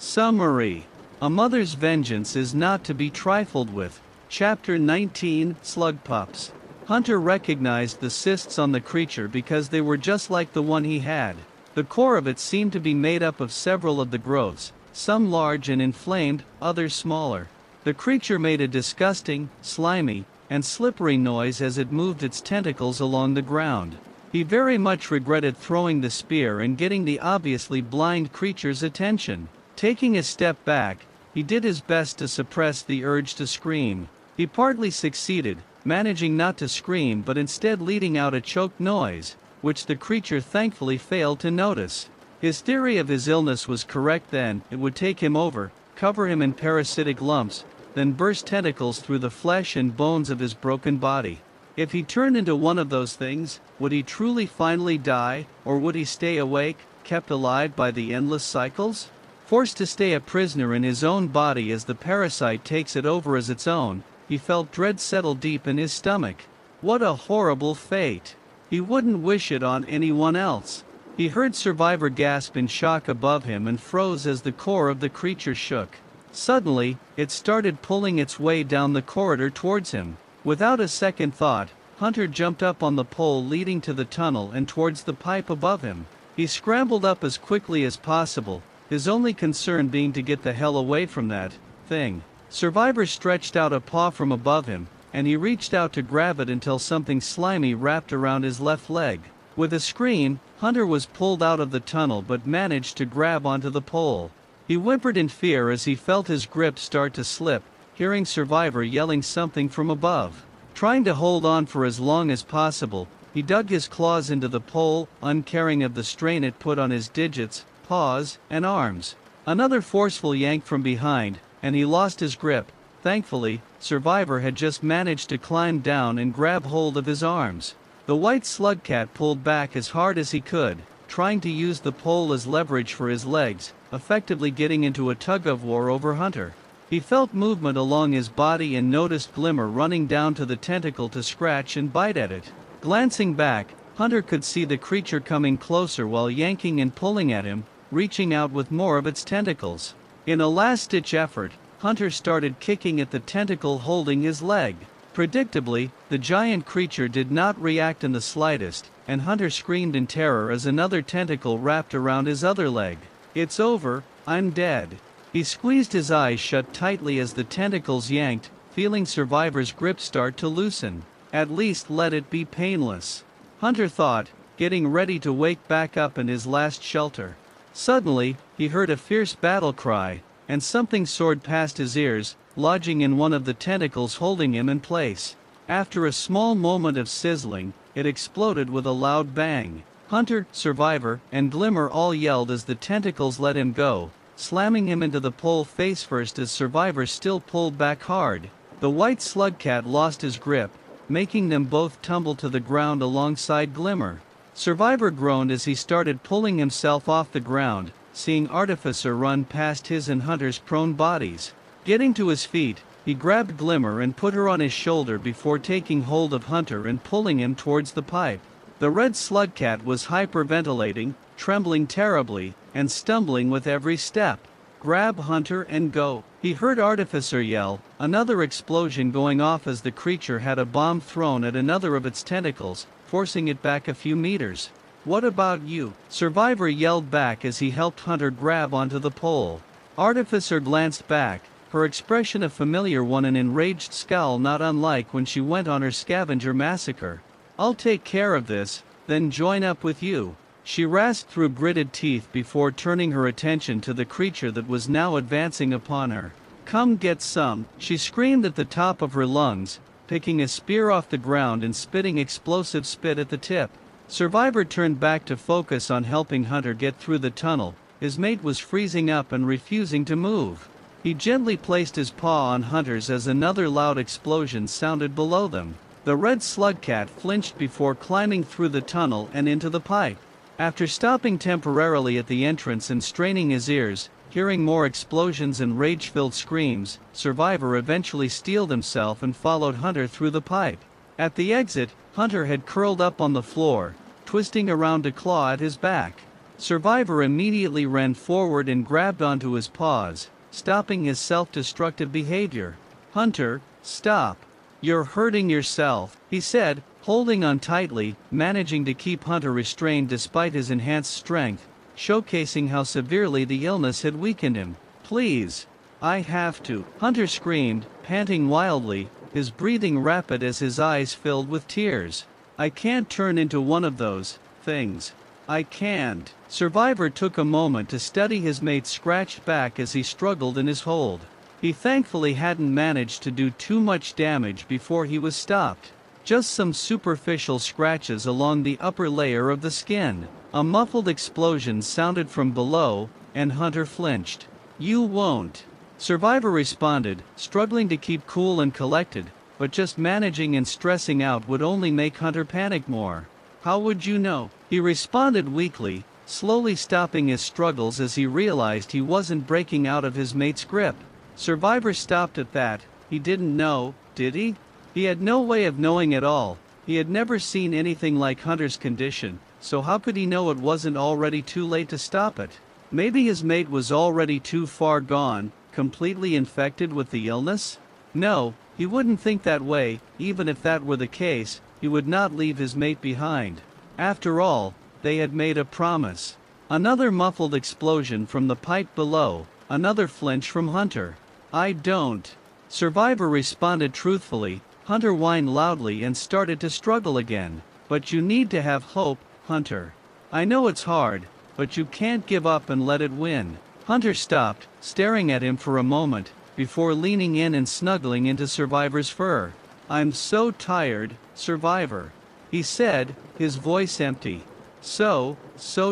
Summary. A mother's vengeance is not to be trifled with. Chapter 19, Slug Pups. Hunter recognized the cysts on the creature because they were just like the one he had. The core of it seemed to be made up of several of the growths, some large and inflamed, others smaller. The creature made a disgusting, slimy, and slippery noise as it moved its tentacles along the ground. He very much regretted throwing the spear and getting the obviously blind creature's attention. Taking a step back, he did his best to suppress the urge to scream. He partly succeeded, managing not to scream but instead letting out a choked noise, which the creature thankfully failed to notice. His theory of his illness was correct then. It would take him over, cover him in parasitic lumps, then burst tentacles through the flesh and bones of his broken body. If he turned into one of those things, would he truly finally die, or would he stay awake, kept alive by the endless cycles? Forced to stay a prisoner in his own body as the parasite takes it over as its own, he felt dread settle deep in his stomach. What a horrible fate. He wouldn't wish it on anyone else. He heard Survivor gasp in shock above him and froze as the core of the creature shook. Suddenly, it started pulling its way down the corridor towards him. Without a second thought, Hunter jumped up on the pole leading to the tunnel and towards the pipe above him. He scrambled up as quickly as possible, his only concern being to get the hell away from that thing. Survivor stretched out a paw from above him, and he reached out to grab it until something slimy wrapped around his left leg. With a scream, Hunter was pulled out of the tunnel but managed to grab onto the pole. He whimpered in fear as he felt his grip start to slip, hearing Survivor yelling something from above. Trying to hold on for as long as possible, he dug his claws into the pole, uncaring of the strain it put on his digits, paws, and arms. Another forceful yank from behind, and he lost his grip. Thankfully, Survivor had just managed to climb down and grab hold of his arms. The white slug cat pulled back as hard as he could, trying to use the pole as leverage for his legs, effectively getting into a tug-of-war over Hunter. He felt movement along his body and noticed Glimmer running down to the tentacle to scratch and bite at it. Glancing back, Hunter could see the creature coming closer while yanking and pulling at him, reaching out with more of its tentacles. In a last-ditch effort, Hunter started kicking at the tentacle holding his leg. Predictably, the giant creature did not react in the slightest, and Hunter screamed in terror as another tentacle wrapped around his other leg. "It's over, I'm dead." He squeezed his eyes shut tightly as the tentacles yanked, feeling Survivor's grip start to loosen. At least let it be painless, Hunter thought, getting ready to wake back up in his last shelter. Suddenly, he heard a fierce battle cry, and something soared past his ears, lodging in one of the tentacles holding him in place. After a small moment of sizzling, it exploded with a loud bang. Hunter, Survivor, and Glimmer all yelled as the tentacles let him go, slamming him into the pole face first as Survivor still pulled back hard. The white slug cat lost his grip, making them both tumble to the ground alongside Glimmer. Survivor groaned as he started pulling himself off the ground, seeing Artificer run past his and Hunter's prone bodies. Getting to his feet, he grabbed Glimmer and put her on his shoulder before taking hold of Hunter and pulling him towards the pipe. The red slug cat was hyperventilating, trembling terribly, and stumbling with every step. "Grab Hunter and go," he heard Artificer yell, another explosion going off as the creature had a bomb thrown at another of its tentacles, forcing it back a few meters. "What about you?" Survivor yelled back as he helped Hunter grab onto the pole. Artificer glanced back, her expression a familiar one, an enraged scowl not unlike when she went on her scavenger massacre. "I'll take care of this, then join up with you," she rasped through gritted teeth before turning her attention to the creature that was now advancing upon her. "Come get some," she screamed at the top of her lungs, picking a spear off the ground and spitting explosive spit at the tip. Survivor turned back to focus on helping Hunter get through the tunnel. His mate was freezing up and refusing to move. He gently placed his paw on Hunter's as another loud explosion sounded below them. The red slug cat flinched before climbing through the tunnel and into the pipe. After stopping temporarily at the entrance and straining his ears, hearing more explosions and rage-filled screams, Survivor eventually steeled himself and followed Hunter through the pipe. At the exit, Hunter had curled up on the floor, twisting around to claw at his back. Survivor immediately ran forward and grabbed onto his paws, stopping his self-destructive behavior. "Hunter, stop. You're hurting yourself," he said, holding on tightly, managing to keep Hunter restrained despite his enhanced strength, showcasing how severely the illness had weakened him. "Please. I have to," Hunter screamed, panting wildly, his breathing rapid as his eyes filled with tears. "I can't turn into one of those things. I can't." Survivor took a moment to study his mate's scratched back as he struggled in his hold. He thankfully hadn't managed to do too much damage before he was stopped. Just some superficial scratches along the upper layer of the skin. A muffled explosion sounded from below, and Hunter flinched. "You won't." Survivor responded, struggling to keep cool and collected, but just managing and stressing out would only make Hunter panic more. "How would you know?" He responded weakly, slowly stopping his struggles as he realized he wasn't breaking out of his mate's grip. Survivor stopped at that. He didn't know, did he? He had no way of knowing at all. He had never seen anything like Hunter's condition, so how could he know it wasn't already too late to stop it? Maybe his mate was already too far gone, completely infected with the illness? No, he wouldn't think that way. Even if that were the case, he would not leave his mate behind. After all, they had made a promise. Another muffled explosion from the pipe below, another flinch from Hunter. "I don't." Survivor responded truthfully. Hunter whined loudly and started to struggle again. "But you need to have hope, Hunter. I know it's hard, but you can't give up and let it win." Hunter stopped, staring at him for a moment, before leaning in and snuggling into Survivor's fur. "I'm so tired, Survivor," he said, his voice empty. So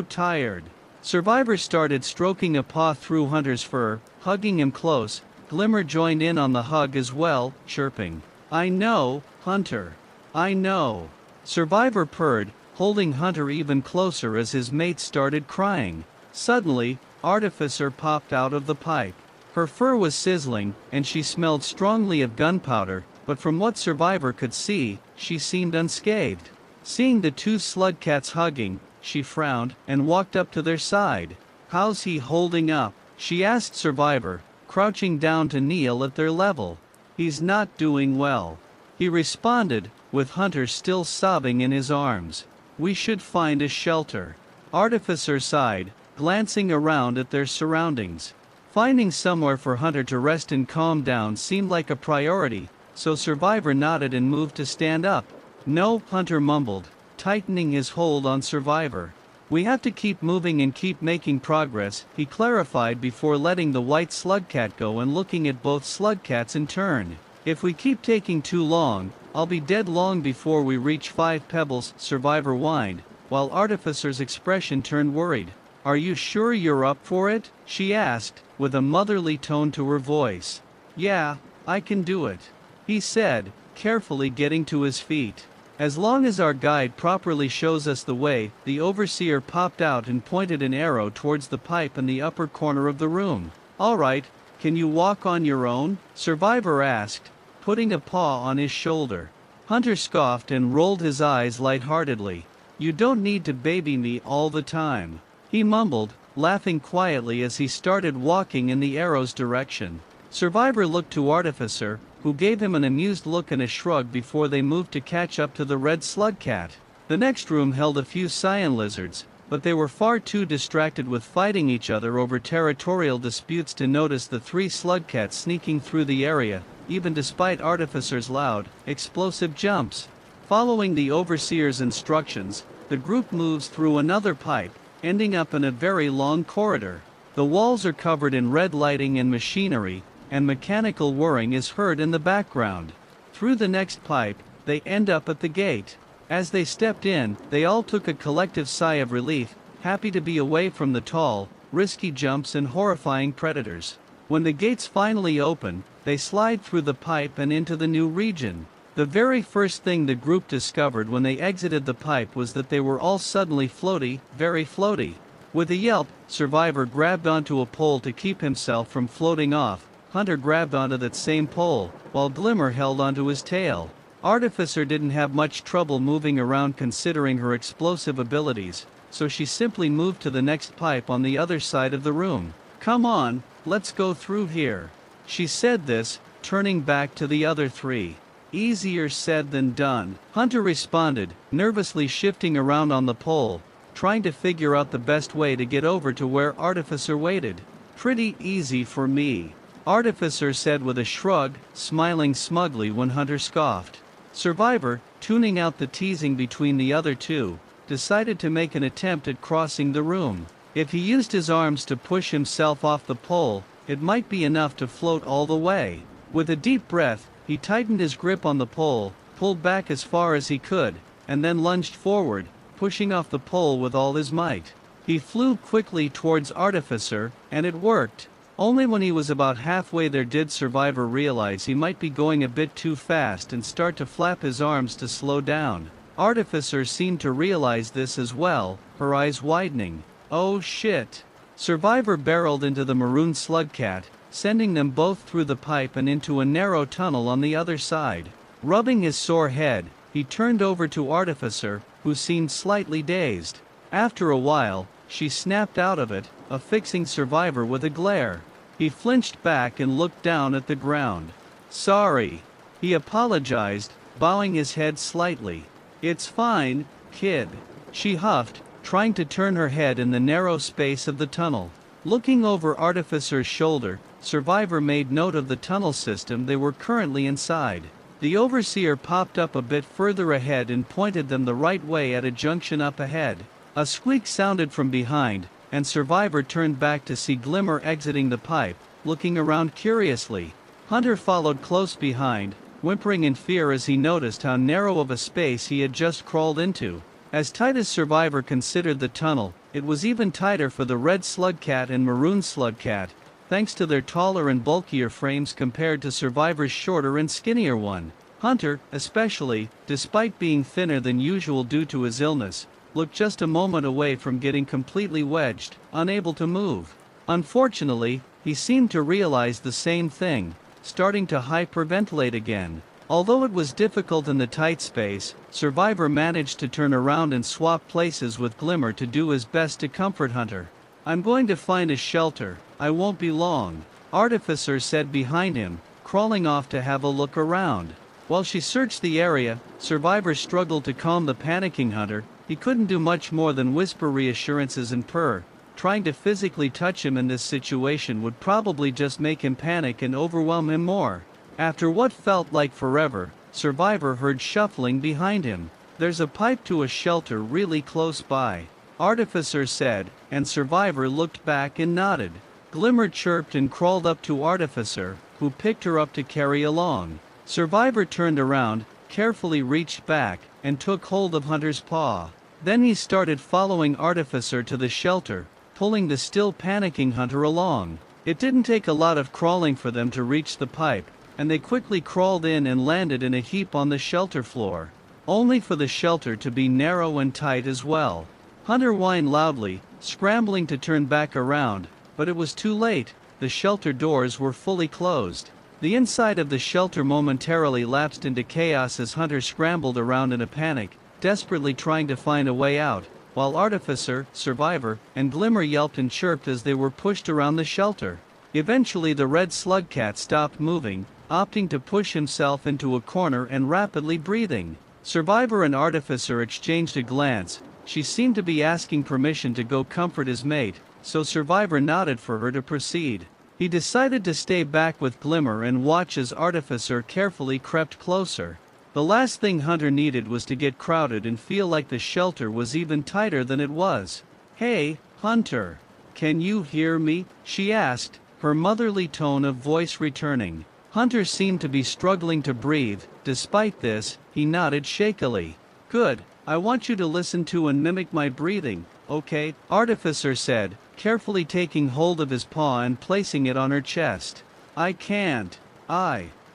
tired." Survivor started stroking a paw through Hunter's fur, hugging him close. Glimmer joined in on the hug as well, chirping, "I know, Hunter. I know." Survivor purred, holding Hunter even closer as his mate started crying. Suddenly, Artificer popped out of the pipe. Her fur was sizzling, and she smelled strongly of gunpowder, but from what Survivor could see, she seemed unscathed. Seeing the two slug cats hugging, she frowned and walked up to their side. "How's he holding up?" she asked Survivor, crouching down to kneel at their level. "He's not doing well," he responded, with Hunter still sobbing in his arms. "We should find a shelter." Artificer sighed, glancing around at their surroundings. Finding somewhere for Hunter to rest and calm down seemed like a priority, so Survivor nodded and moved to stand up. "No," Hunter mumbled, tightening his hold on Survivor. "We have to keep moving and keep making progress," he clarified before letting the white slugcat go and looking at both slugcats in turn. "If we keep taking too long, I'll be dead long before we reach 5 pebbles," Survivor whined, while Artificer's expression turned worried. "Are you sure you're up for it?" she asked, with a motherly tone to her voice. "Yeah, I can do it," he said, carefully getting to his feet. "As long as our guide properly shows us the way." The overseer popped out and pointed an arrow towards the pipe in the upper corner of the room. "All right, can you walk on your own?" Survivor asked, putting a paw on his shoulder. Hunter scoffed and rolled his eyes lightheartedly. "You don't need to baby me all the time," he mumbled, laughing quietly as he started walking in the arrow's direction. Survivor looked to Artificer, who gave him an amused look and a shrug before they moved to catch up to the red slugcat. The next room held a few cyan lizards, but they were far too distracted with fighting each other over territorial disputes to notice the 3 slugcats sneaking through the area, even despite Artificer's loud, explosive jumps. Following the overseer's instructions, the group moves through another pipe, ending up in a very long corridor. The walls are covered in red lighting and machinery, and mechanical whirring is heard in the background. Through the next pipe, they end up at the gate. As they stepped in, they all took a collective sigh of relief, happy to be away from the tall, risky jumps and horrifying predators. When the gates finally open, they slide through the pipe and into the new region. The very first thing the group discovered when they exited the pipe was that they were all suddenly floaty, very floaty. With a yelp, Survivor grabbed onto a pole to keep himself from floating off. Hunter grabbed onto that same pole, while Glimmer held onto his tail. Artificer didn't have much trouble moving around considering her explosive abilities, so she simply moved to the next pipe on the other side of the room. "Come on, let's go through here." She said this, turning back to the other three. "Easier said than done," Hunter responded, nervously shifting around on the pole, trying to figure out the best way to get over to where Artificer waited. "Pretty easy for me," Artificer said with a shrug, smiling smugly when Hunter scoffed. Survivor, tuning out the teasing between the other two, decided to make an attempt at crossing the room. If he used his arms to push himself off the pole, it might be enough to float all the way. With a deep breath, he tightened his grip on the pole, pulled back as far as he could, and then lunged forward, pushing off the pole with all his might. He flew quickly towards Artificer, and it worked. Only when he was about halfway there did Survivor realize he might be going a bit too fast and start to flap his arms to slow down. Artificer seemed to realize this as well, her eyes widening. "Oh shit." Survivor barreled into the maroon slugcat, sending them both through the pipe and into a narrow tunnel on the other side. Rubbing his sore head, he turned over to Artificer, who seemed slightly dazed. After a while, she snapped out of it, affixing Survivor with a glare. He flinched back and looked down at the ground. "Sorry," he apologized, bowing his head slightly. "It's fine, kid," she huffed, trying to turn her head in the narrow space of the tunnel. Looking over Artificer's shoulder, Survivor made note of the tunnel system they were currently inside. The Overseer popped up a bit further ahead and pointed them the right way at a junction up ahead. A squeak sounded from behind, and Survivor turned back to see Glimmer exiting the pipe, looking around curiously. Hunter followed close behind, whimpering in fear as he noticed how narrow of a space he had just crawled into. As tight as Survivor considered the tunnel, it was even tighter for the red slugcat and maroon slugcat, thanks to their taller and bulkier frames compared to Survivor's shorter and skinnier one. Hunter, especially, despite being thinner than usual due to his illness, looked just a moment away from getting completely wedged, unable to move. Unfortunately, he seemed to realize the same thing, starting to hyperventilate again. Although it was difficult in the tight space, Survivor managed to turn around and swap places with Glimmer to do his best to comfort Hunter. "I'm going to find a shelter, I won't be long," Artificer said behind him, crawling off to have a look around. While she searched the area, Survivor struggled to calm the panicking Hunter. He couldn't do much more than whisper reassurances and purr. Trying to physically touch him in this situation would probably just make him panic and overwhelm him more. After what felt like forever, Survivor heard shuffling behind him. "There's a pipe to a shelter really close by," Artificer said, and Survivor looked back and nodded. Glimmer chirped and crawled up to Artificer, who picked her up to carry along. Survivor turned around, carefully reached back, and took hold of Hunter's paw. Then he started following Artificer to the shelter, pulling the still panicking Hunter along. It didn't take a lot of crawling for them to reach the pipe, and they quickly crawled in and landed in a heap on the shelter floor. Only for the shelter to be narrow and tight as well. Hunter whined loudly, scrambling to turn back around, but it was too late. The shelter doors were fully closed. The inside of the shelter momentarily lapsed into chaos as Hunter scrambled around in a panic, desperately trying to find a way out, while Artificer, Survivor, and Glimmer yelped and chirped as they were pushed around the shelter. Eventually the red slugcat stopped moving, opting to push himself into a corner and rapidly breathing. Survivor and Artificer exchanged a glance. She seemed to be asking permission to go comfort his mate, so Survivor nodded for her to proceed. He decided to stay back with Glimmer and watch as Artificer carefully crept closer. The last thing Hunter needed was to get crowded and feel like the shelter was even tighter than it was. "Hey, Hunter. Can you hear me?" she asked, her motherly tone of voice returning. Hunter seemed to be struggling to breathe. Despite this, he nodded shakily. "Good, I want you to listen to and mimic my breathing, okay?" Artificer said, carefully taking hold of his paw and placing it on her chest. "I can't.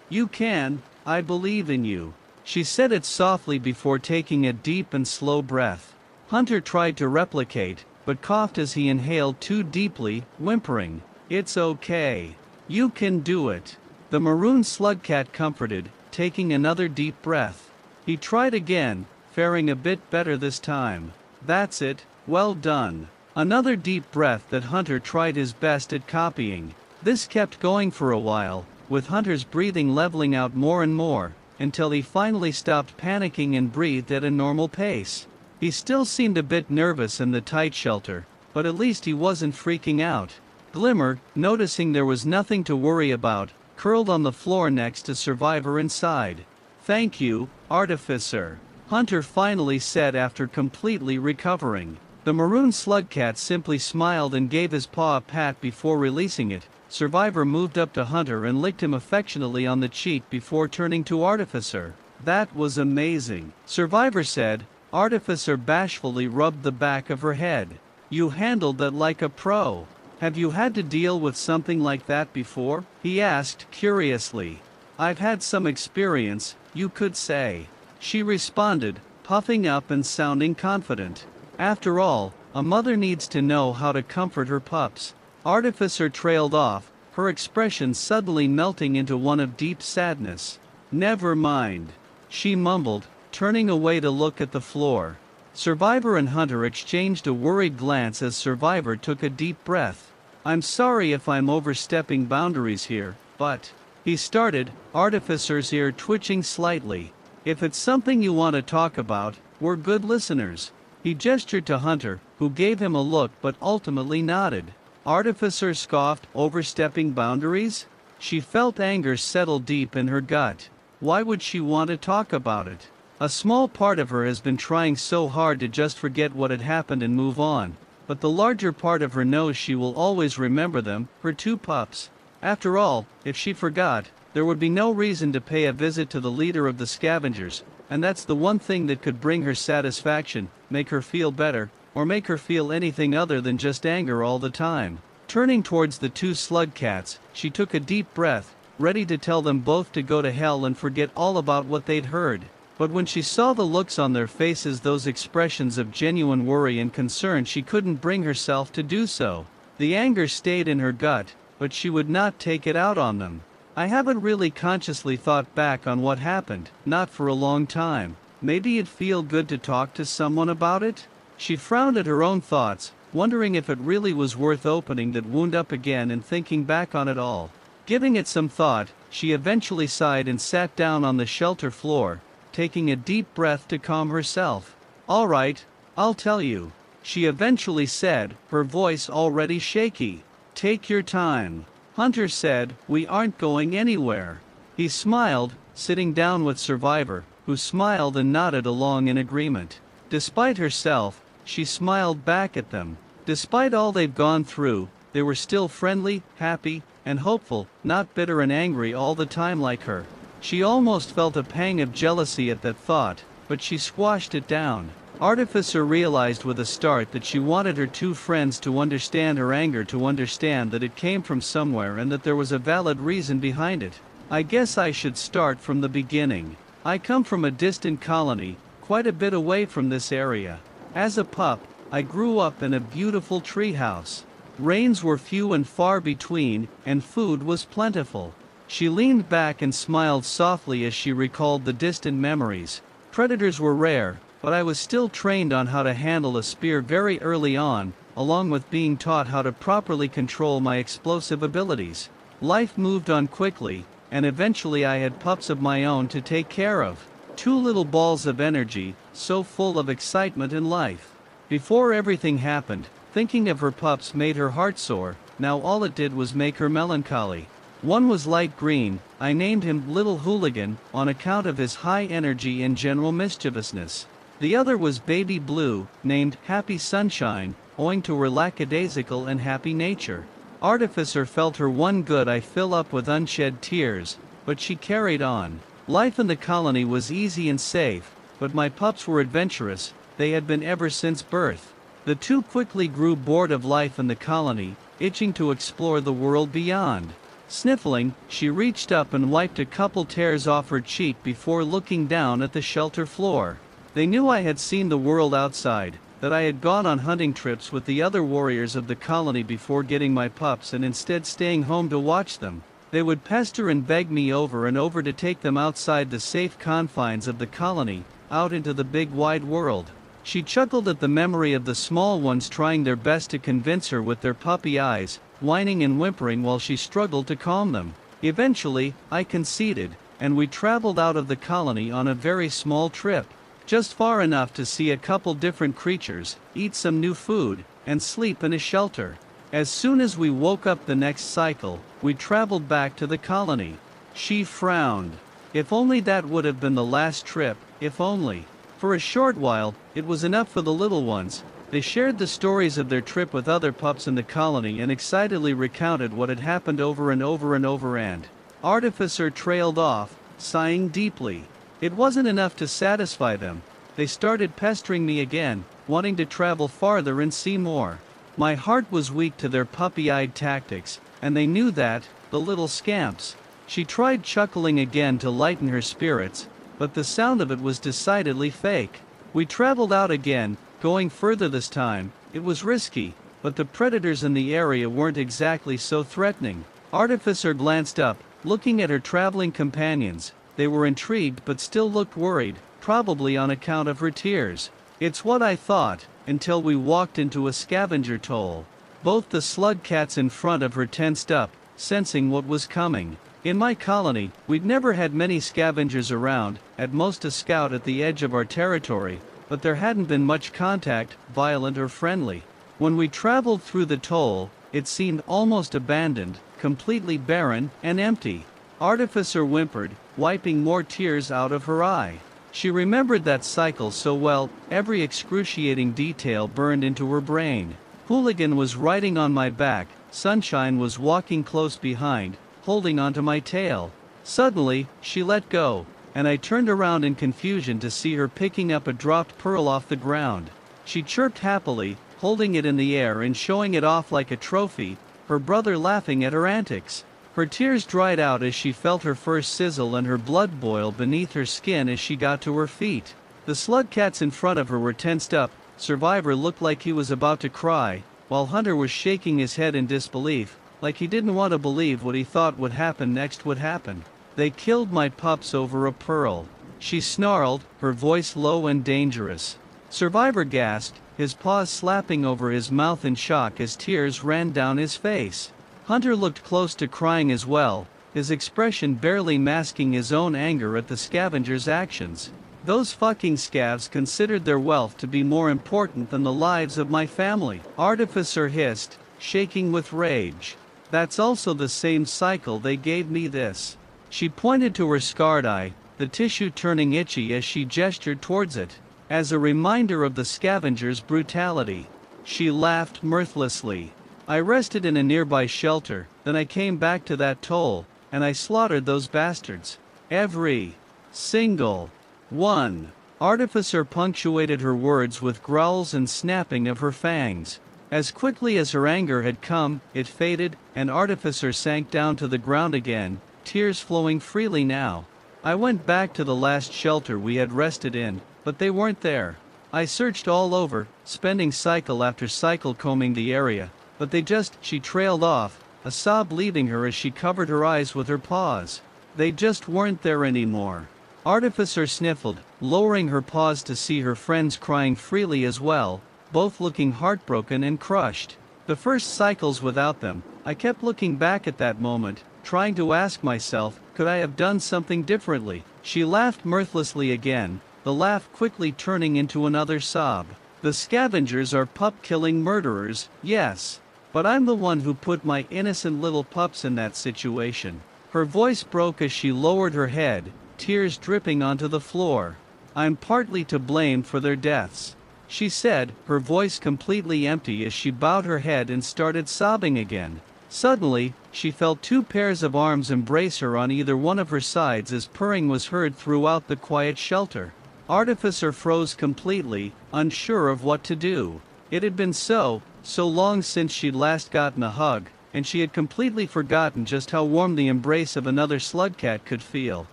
You can, I believe in you." She said it softly before taking a deep and slow breath. Hunter tried to replicate, but coughed as he inhaled too deeply, whimpering. "It's okay. You can do it." The maroon slugcat comforted, taking another deep breath. He tried again, faring a bit better this time. "That's it, Well done. Another deep breath that Hunter tried his best at copying. This kept going for a while, with Hunter's breathing leveling out more and more, until he finally stopped panicking and breathed at a normal pace. He still seemed a bit nervous in the tight shelter, but at least he wasn't freaking out. Glimmer, noticing there was nothing to worry about, curled on the floor next to Survivor and sighed. "Thank you, Artificer," Hunter finally said after completely recovering. The maroon slugcat simply smiled and gave his paw a pat before releasing it. Survivor moved up to Hunter and licked him affectionately on the cheek before turning to Artificer. "That was amazing," Survivor said. Artificer bashfully rubbed the back of her head. "You handled that like a pro. Have you had to deal with something like that before?" he asked curiously. "I've had some experience, you could say," she responded, puffing up and sounding confident. "After all, a mother needs to know how to comfort her pups." Artificer trailed off, her expression suddenly melting into one of deep sadness. "Never mind," she mumbled, turning away to look at the floor. Survivor and Hunter exchanged a worried glance as Survivor took a deep breath. "I'm sorry if I'm overstepping boundaries here, but," he started, Artificer's ear twitching slightly. "If it's something you want to talk about, we're good listeners." He gestured to Hunter, who gave him a look but ultimately nodded. Artificer scoffed, "Overstepping boundaries?" She felt anger settle deep in her gut. Why would she want to talk about it? A small part of her has been trying so hard to just forget what had happened and move on, but the larger part of her knows she will always remember them, her two pups. After all, if she forgot, there would be no reason to pay a visit to the leader of the scavengers, and that's the one thing that could bring her satisfaction, make her feel better, or make her feel anything other than just anger all the time. Turning towards the two slug cats, she took a deep breath, ready to tell them both to go to hell and forget all about what they'd heard. But when she saw the looks on their faces, those expressions of genuine worry and concern, she couldn't bring herself to do so. The anger stayed in her gut, but she would not take it out on them. "I haven't really consciously thought back on what happened, not for a long time. Maybe it'd feel good to talk to someone about it?" She frowned at her own thoughts, wondering if it really was worth opening that wound up again and thinking back on it all. Giving it some thought, she eventually sighed and sat down on the shelter floor, taking a deep breath to calm herself. "All right, I'll tell you," she eventually said, her voice already shaky. "Take your time," Hunter said. "We aren't going anywhere." He smiled, sitting down with Survivor, who smiled and nodded along in agreement. Despite herself, she smiled back at them. Despite all they've gone through, they were still friendly, happy, and hopeful, not bitter and angry all the time like her. She almost felt a pang of jealousy at that thought, but she squashed it down. Artificer realized with a start that she wanted her two friends to understand her anger, to understand that it came from somewhere and that there was a valid reason behind it. "I guess I should start from the beginning. I come from a distant colony, quite a bit away from this area. As a pup, I grew up in a beautiful treehouse. Rains were few and far between, and food was plentiful." She leaned back and smiled softly as she recalled the distant memories. "Predators were rare, but I was still trained on how to handle a spear very early on, along with being taught how to properly control my explosive abilities. Life moved on quickly, and eventually I had pups of my own to take care of. Two little balls of energy, so full of excitement and life. Before everything happened, thinking of her pups made her heart sore. Now all it did was make her melancholy. One was light green. I named him Little Hooligan, on account of his high energy and general mischievousness. The other was baby blue, named Happy Sunshine, owing to her lackadaisical and happy nature." Artificer felt her one good eye fill up with unshed tears, but she carried on. "Life in the colony was easy and safe, but my pups were adventurous. They had been ever since birth. The two quickly grew bored of life in the colony, itching to explore the world beyond." Sniffling, she reached up and wiped a couple tears off her cheek before looking down at the shelter floor. "They knew I had seen the world outside, that I had gone on hunting trips with the other warriors of the colony before getting my pups and instead staying home to watch them. They would pester and beg me over and over to take them outside the safe confines of the colony, out into the big wide world. She chuckled at the memory of the small ones trying their best to convince her with their puppy eyes, whining and whimpering while she struggled to calm them. Eventually, I conceded, and we traveled out of the colony on a very small trip. Just far enough to see a couple different creatures, eat some new food, and sleep in a shelter. As soon as we woke up the next cycle, we traveled back to the colony. She frowned. If only that would have been the last trip, if only. For a short while, it was enough for the little ones. They shared the stories of their trip with other pups in the colony and excitedly recounted what had happened over and over and over and Artificer trailed off, sighing deeply. It wasn't enough to satisfy them. They started pestering me again, wanting to travel farther and see more. My heart was weak to their puppy-eyed tactics, and they knew that, the little scamps. She tried chuckling again to lighten her spirits, but the sound of it was decidedly fake. We traveled out again, going further this time. It was risky, but the predators in the area weren't exactly so threatening. Artificer glanced up, looking at her traveling companions. They were intrigued but still looked worried, probably on account of her tears. It's what I thought, until we walked into a scavenger toll. Both the slug cats in front of her tensed up, sensing what was coming. In my colony, we'd never had many scavengers around, at most a scout at the edge of our territory, but there hadn't been much contact, violent or friendly. When we traveled through the toll, it seemed almost abandoned, completely barren and empty. Artificer whimpered, wiping more tears out of her eye. She remembered that cycle so well, every excruciating detail burned into her brain. Hooligan was riding on my back, Sunshine was walking close behind, holding onto my tail. Suddenly, she let go, and I turned around in confusion to see her picking up a dropped pearl off the ground. She chirped happily, holding it in the air and showing it off like a trophy, her brother laughing at her antics. Her tears dried out as she felt her first sizzle and her blood boil beneath her skin as she got to her feet. The slug cats in front of her were tensed up. Survivor looked like he was about to cry, while Hunter was shaking his head in disbelief, like he didn't want to believe what he thought would happen next would happen. They killed my pups over a pearl. She snarled, her voice low and dangerous. Survivor gasped, his paws slapping over his mouth in shock as tears ran down his face. Hunter looked close to crying as well, his expression barely masking his own anger at the scavengers' actions. Those fucking scavs considered their wealth to be more important than the lives of my family. Artificer hissed, shaking with rage. That's also the same cycle they gave me this. She pointed to her scarred eye, the tissue turning itchy as she gestured towards it. As a reminder of the scavengers' brutality. She laughed mirthlessly. I rested in a nearby shelter, then I came back to that toll, and I slaughtered those bastards. Every single one. Artificer punctuated her words with growls and snapping of her fangs. As quickly as her anger had come, it faded, and Artificer sank down to the ground again, tears flowing freely now. I went back to the last shelter we had rested in, but they weren't there. I searched all over, spending cycle after cycle combing the area, but she trailed off, a sob leaving her as she covered her eyes with her paws. They just weren't there anymore. Artificer sniffled, lowering her paws to see her friends crying freely as well, both looking heartbroken and crushed. The first cycles without them, I kept looking back at that moment, trying to ask myself, could I have done something differently? She laughed mirthlessly again, the laugh quickly turning into another sob. The scavengers are pup-killing murderers, yes. But I'm the one who put my innocent little pups in that situation. Her voice broke as she lowered her head, tears dripping onto the floor. I'm partly to blame for their deaths, she said, her voice completely empty as she bowed her head and started sobbing again. Suddenly, she felt two pairs of arms embrace her on either one of her sides as purring was heard throughout the quiet shelter. Artificer froze completely, unsure of what to do. It had been so long since she'd last gotten a hug, and she had completely forgotten just how warm the embrace of another slugcat could feel.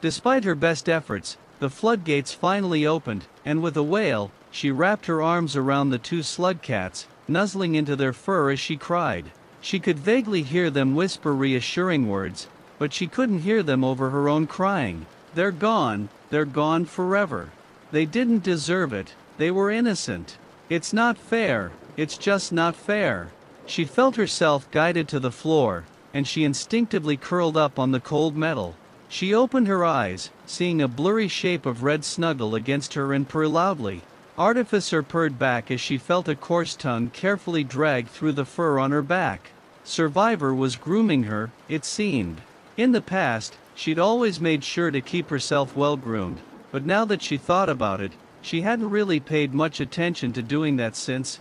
Despite her best efforts, the floodgates finally opened, and with a wail, she wrapped her arms around the two slugcats, nuzzling into their fur as she cried. She could vaguely hear them whisper reassuring words, but she couldn't hear them over her own crying. They're gone forever. They didn't deserve it. They were innocent. It's not fair, it's just not fair. She felt herself guided to the floor, and she instinctively curled up on the cold metal. She opened her eyes, seeing a blurry shape of red snuggle against her and purr loudly. Artificer purred back as she felt a coarse tongue carefully drag through the fur on her back. Survivor was grooming her, it seemed. In the past, she'd always made sure to keep herself well groomed, but now that she thought about it, she hadn't really paid much attention to doing that since,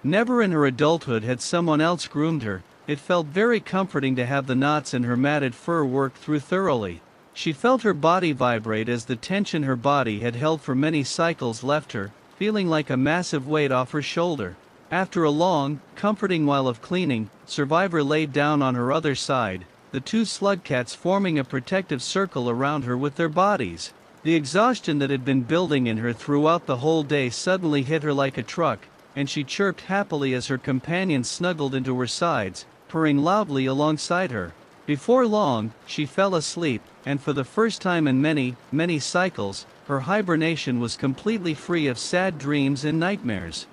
never in her adulthood had someone else groomed her. It felt very comforting to have the knots in her matted fur worked through thoroughly. She felt her body vibrate as the tension her body had held for many cycles left her, feeling like a massive weight off her shoulder. After a long, comforting while of cleaning, Survivor laid down on her other side, the two slug cats forming a protective circle around her with their bodies. The exhaustion that had been building in her throughout the whole day suddenly hit her like a truck, and she chirped happily as her companions snuggled into her sides, purring loudly alongside her. Before long, she fell asleep, and for the first time in many, many cycles, her hibernation was completely free of sad dreams and nightmares.